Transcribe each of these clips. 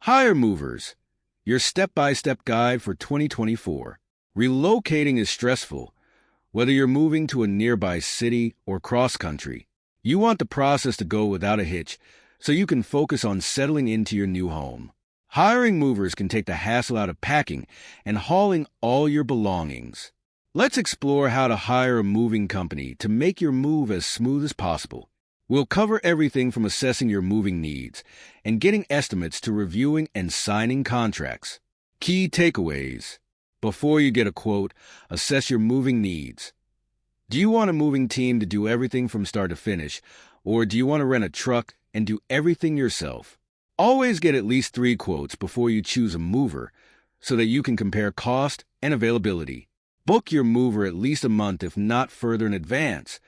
Hire Movers, your step-by-step guide for 2024. Relocating is stressful, whether you're moving to a nearby city or cross-country. You want the process to go without a hitch so you can focus on settling into your new home. Hiring movers can take the hassle out of packing and hauling all your belongings. Let's explore how to hire a moving company to make your move as smooth as possible. We'll cover everything from assessing your moving needs and getting estimates to reviewing and signing contracts. Key takeaways. Before you get a quote, assess your moving needs. Do you want a moving team to do everything from start to finish, or do you want to rent a truck and do everything yourself? Always get at least 3 quotes before you choose a mover so that you can compare cost and availability. Book your mover at least a month, if not further in advance,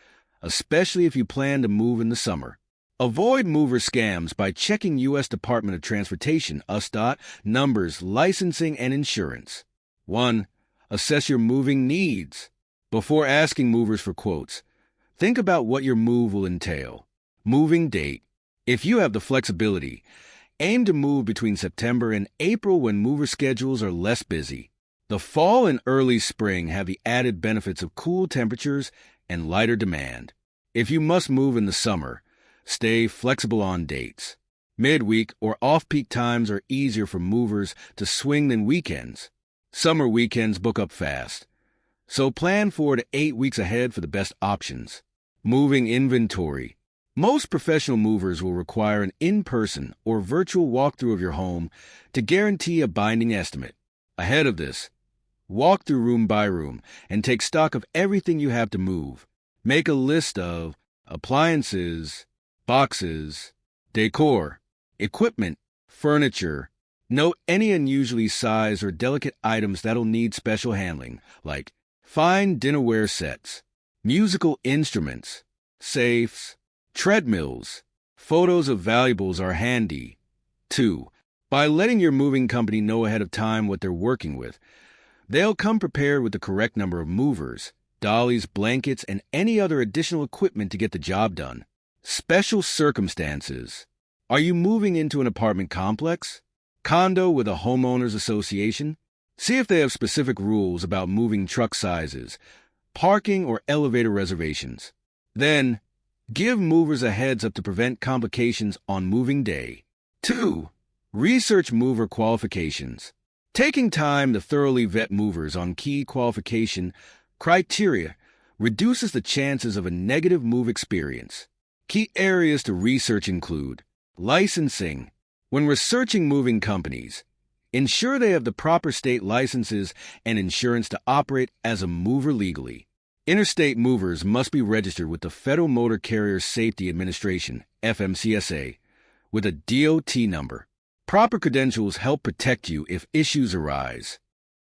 especially if you plan to move in the summer. Avoid mover scams by checking U.S. Department of Transportation (USDOT) numbers, licensing, and insurance. 1. Assess your moving needs. Before asking movers for quotes, think about what your move will entail. Moving date. If you have the flexibility, aim to move between September and April when mover schedules are less busy. The fall and early spring have the added benefits of cool temperatures and lighter demand. If you must move in the summer, stay flexible on dates. Midweek or off-peak times are easier for movers to swing than weekends. Summer weekends book up fast, so plan 4 to 8 weeks ahead for the best options. Moving inventory. Most professional movers will require an in-person or virtual walkthrough of your home to guarantee a binding estimate. Ahead of this, walk through room by room and take stock of everything you have to move. Make a list of appliances, boxes, decor, equipment, furniture. Note any unusually sized or delicate items that'll need special handling, like fine dinnerware sets, musical instruments, safes, treadmills. Photos of valuables are handy. 2. By letting your moving company know ahead of time what they're working with, they'll come prepared with the correct number of movers, dollies, blankets, and any other additional equipment to get the job done. Special circumstances. Are you moving into an apartment complex, condo with a homeowners association? See if they have specific rules about moving truck sizes, parking, or elevator reservations. Then, give movers a heads up to prevent complications on moving day. 2. Research mover qualifications. Taking time to thoroughly vet movers on key qualification criteria reduces the chances of a negative move experience. Key areas to research include licensing. When researching moving companies, ensure they have the proper state licenses and insurance to operate as a mover legally. Interstate movers must be registered with the Federal Motor Carrier Safety Administration, FMCSA, with a DOT number. Proper credentials help protect you if issues arise.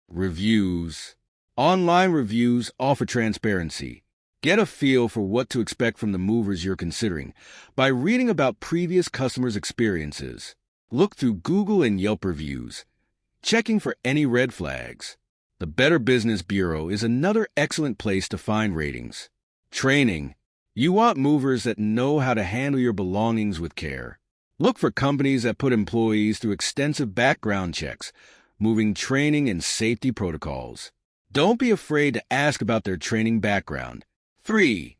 Reviews. Online reviews offer transparency. Get a feel for what to expect from the movers you're considering by reading about previous customers' experiences. Look through Google and Yelp reviews, checking for any red flags. The Better Business Bureau is another excellent place to find ratings. Training. You want movers that know how to handle your belongings with care. Look for companies that put employees through extensive background checks, moving training and safety protocols. Don't be afraid to ask about their training background. 3.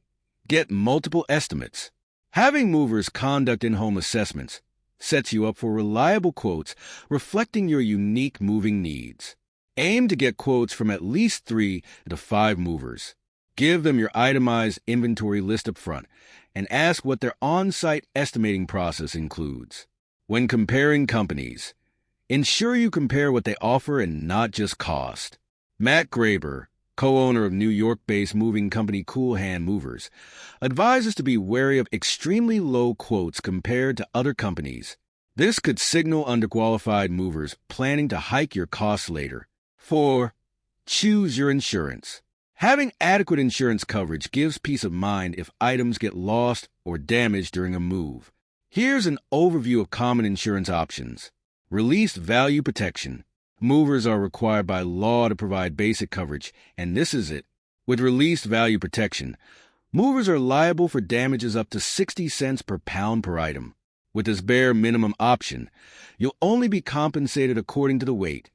Get multiple estimates. Having movers conduct in-home assessments sets you up for reliable quotes reflecting your unique moving needs. Aim to get quotes from at least 3 to 5 movers. Give them your itemized inventory list up front and ask what their on-site estimating process includes. When comparing companies, ensure you compare what they offer and not just cost. Matt Graber, co-owner of New York-based moving company Cool Hand Movers, advises to be wary of extremely low quotes compared to other companies. This could signal underqualified movers planning to hike your costs later. 4. Choose your insurance. Having adequate insurance coverage gives peace of mind if items get lost or damaged during a move. Here's an overview of common insurance options. Released value protection. Movers are required by law to provide basic coverage, and this is it. With released value protection, movers are liable for damages up to 60 cents per pound per item. With this bare minimum option, you'll only be compensated according to the weight,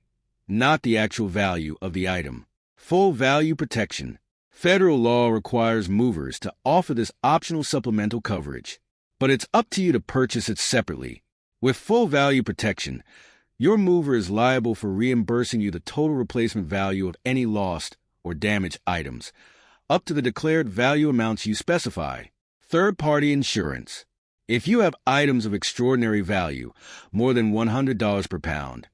not the actual value of the item. Full value protection. Federal law requires movers to offer this optional supplemental coverage, but it's up to you to purchase it separately. With full value protection, your mover is liable for reimbursing you the total replacement value of any lost or damaged items, up to the declared value amounts you specify. Third-party insurance. If you have items of extraordinary value, more than $100 per pound,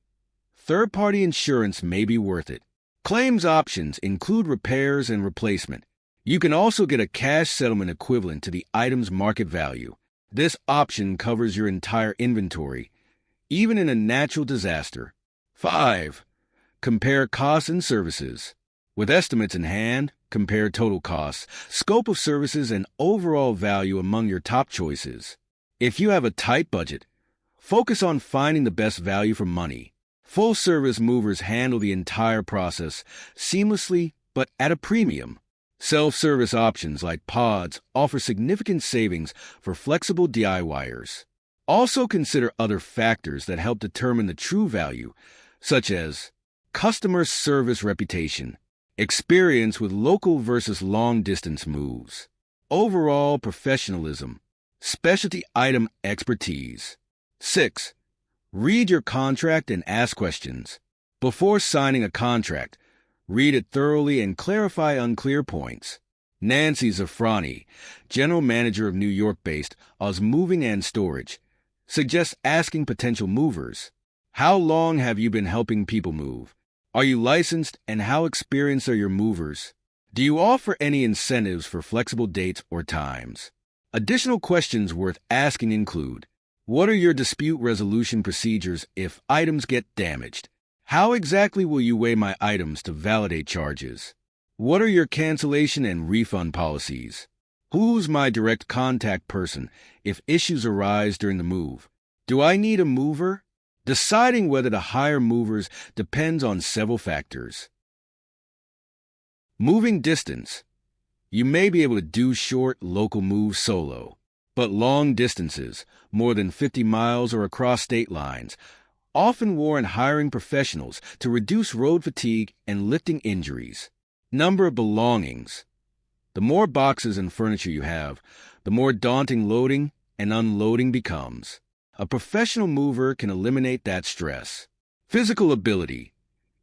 third-party insurance may be worth it. Claims options include repairs and replacement. You can also get a cash settlement equivalent to the item's market value. This option covers your entire inventory, even in a natural disaster. 5. Compare costs and services. With estimates in hand, compare total costs, scope of services, and overall value among your top choices. If you have a tight budget, focus on finding the best value for money. Full-service movers handle the entire process seamlessly but at a premium. Self-service options like pods offer significant savings for flexible DIYers. Also consider other factors that help determine the true value, such as customer service reputation, experience with local versus long-distance moves, overall professionalism, specialty item expertise. 6. Read your contract and ask questions. Before signing a contract, read it thoroughly and clarify unclear points. Nancy Zafrani, General Manager of New York-based Oz Moving and Storage, suggests asking potential movers, how long have you been helping people move? Are you licensed, and how experienced are your movers? Do you offer any incentives for flexible dates or times? Additional questions worth asking include, what are your dispute resolution procedures if items get damaged? How exactly will you weigh my items to validate charges? What are your cancellation and refund policies? Who's my direct contact person if issues arise during the move? Do I need a mover? Deciding whether to hire movers depends on several factors. Moving distance. You may be able to do short, local moves solo, but long distances, more than 50 miles or across state lines, often warrant hiring professionals to reduce road fatigue and lifting injuries. Number of belongings. The more boxes and furniture you have, the more daunting loading and unloading becomes. A professional mover can eliminate that stress. Physical ability.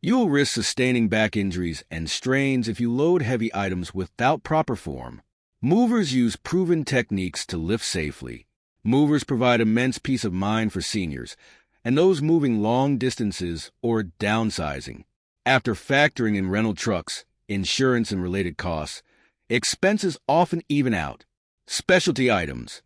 You'll risk sustaining back injuries and strains if you load heavy items without proper form. Movers use proven techniques to lift safely. Movers provide immense peace of mind for seniors and those moving long distances or downsizing. After factoring in rental trucks, insurance, and related costs, expenses often even out. Specialty items.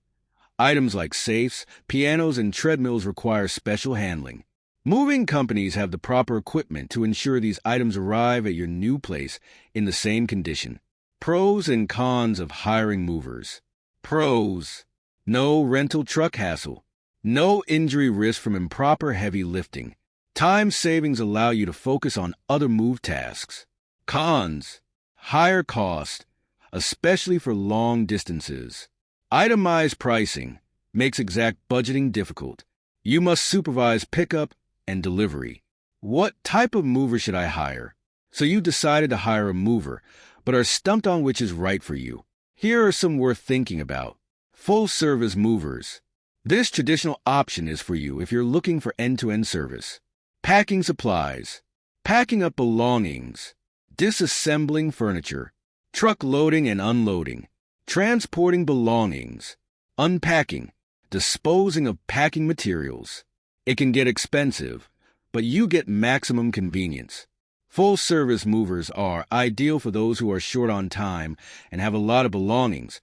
Items like safes, pianos, and treadmills require special handling. Moving companies have the proper equipment to ensure these items arrive at your new place in the same condition. Pros and cons of hiring movers. Pros. No rental truck hassle. No injury risk from improper heavy lifting. Time savings allow you to focus on other move tasks. Cons. Higher cost, especially for long distances. Itemized pricing makes exact budgeting difficult. You must supervise pickup and delivery. What type of mover should I hire? So you decided to hire a mover, but are stumped on which is right for you. Here are some worth thinking about. Full-service movers. This traditional option is for you if you're looking for end-to-end service. Packing supplies. Packing up belongings. Disassembling furniture. Truck loading and unloading. Transporting belongings. Unpacking. Disposing of packing materials. It can get expensive, but you get maximum convenience. Full-service movers are ideal for those who are short on time and have a lot of belongings.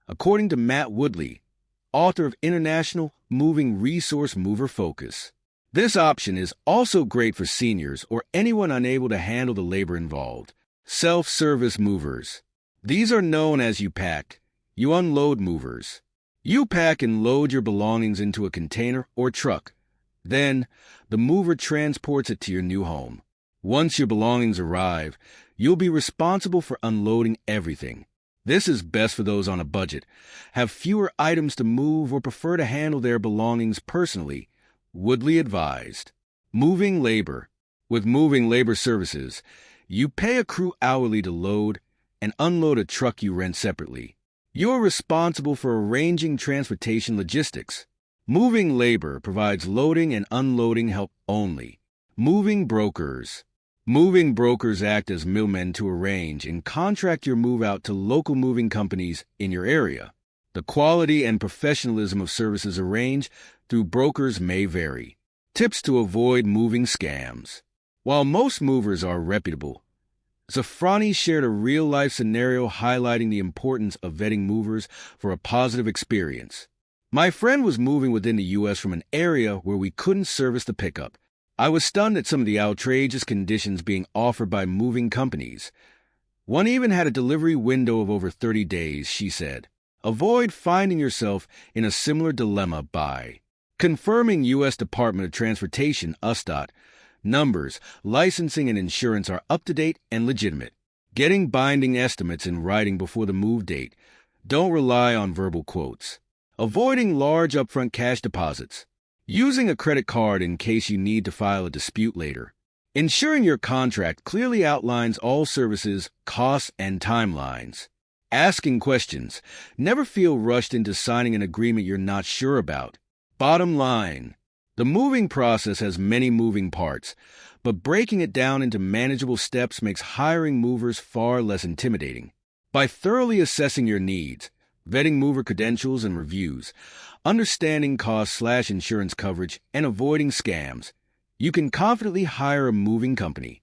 According to Matt Woodley, author of International Moving Resource Mover Focus. This option is also great for seniors or anyone unable to handle the labor involved. Self-service movers. These are known as U-Pack, you unload movers. U-Pack and load your belongings into a container or truck. Then, the mover transports it to your new home. Once your belongings arrive, you'll be responsible for unloading everything. This is best for those on a budget, have fewer items to move, or prefer to handle their belongings personally. Woodley advised. Moving labor. With moving labor services, you pay a crew hourly to load and unload a truck you rent separately. You're responsible for arranging transportation logistics. Moving labor provides loading and unloading help only. Moving brokers. Moving brokers act as middlemen to arrange and contract your move out to local moving companies in your area. The quality and professionalism of services arranged through brokers may vary. Tips to avoid moving scams. While most movers are reputable, Zafrani shared a real-life scenario highlighting the importance of vetting movers for a positive experience. My friend was moving within the U.S. from an area where we couldn't service the pickup. I was stunned at some of the outrageous conditions being offered by moving companies. One even had a delivery window of over 30 days, she said. Avoid finding yourself in a similar dilemma by confirming U.S. Department of Transportation, USDOT, numbers, licensing, and insurance are up-to-date and legitimate. Getting binding estimates in writing before the move date. Don't rely on verbal quotes. Avoiding large upfront cash deposits. Using a credit card in case you need to file a dispute later. Ensuring your contract clearly outlines all services, costs, and timelines. Asking questions. Never feel rushed into signing an agreement you're not sure about. Bottom line. The moving process has many moving parts, but breaking it down into manageable steps makes hiring movers far less intimidating. By thoroughly assessing your needs, vetting mover credentials and reviews, understanding cost/insurance coverage, and avoiding scams, you can confidently hire a moving company.